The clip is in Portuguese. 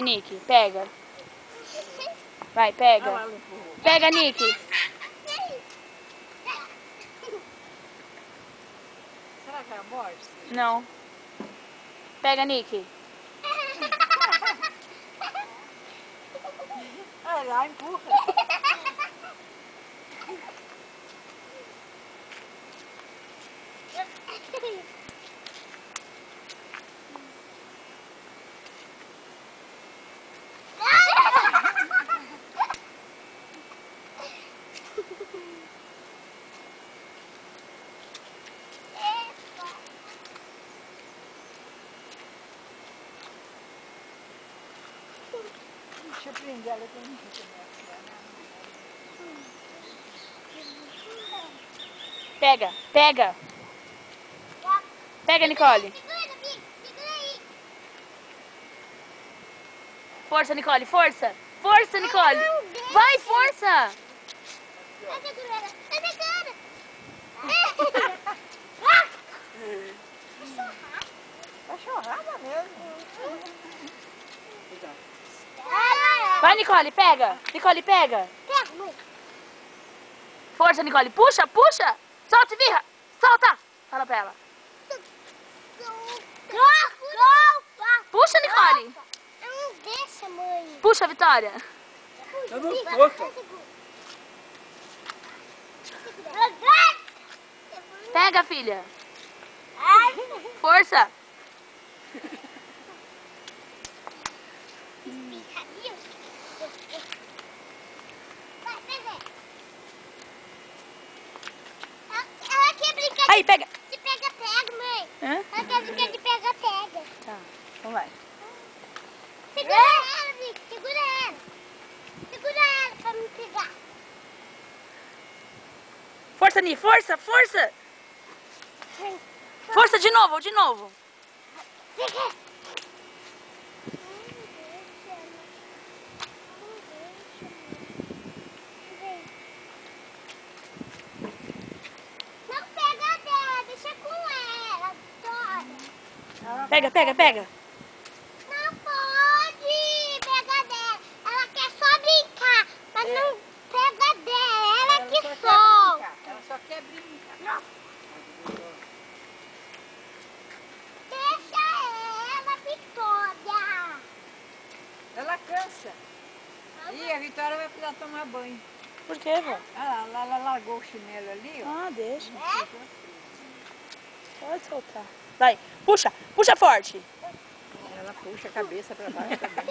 Nick. Pega. Vai, pega. Pega, Nick. Será que é a morte? Não. Pega, Nick. Olha lá, empurra. Deixa eu prender ela aqui. Pega, pega. Pega, Nicole. Força, Nicole, força. Força, Nicole. Vai, força. Cachorrada mesmo. Vai, Nicole, pega. Nicole, pega. Força, Nicole. Puxa, puxa. Solta, virra. Solta. Fala pra ela. Puxa, Nicole. Não deixa, mãe. Puxa, Vitória. Eu não posso. Pega, filha. Força. Ela quer brincar Aí, pega. de pega-pega, mãe. Hã? Ela quer brincar de pega-pega. Tá, então vai. Segura ela, Vicky. Segura ela. Segura ela pra me pegar. Força, Ni. Força, força. Força de novo, de novo. Não pega dela, deixa com ela, Vitória. Pega, pega, pega. Não pode pegar dela. Ela quer só brincar, mas não pega dela. Ela que solta. Ela só quer brincar. Deixa ela, Vitória. Ela cansa. E a Vitória vai precisar tomar banho. Por quê, vó? Ah, ela largou o chinelo ali, ó. Ah, deixa. Pode soltar. Vai, puxa, puxa forte. Ela puxa a cabeça pra baixo também.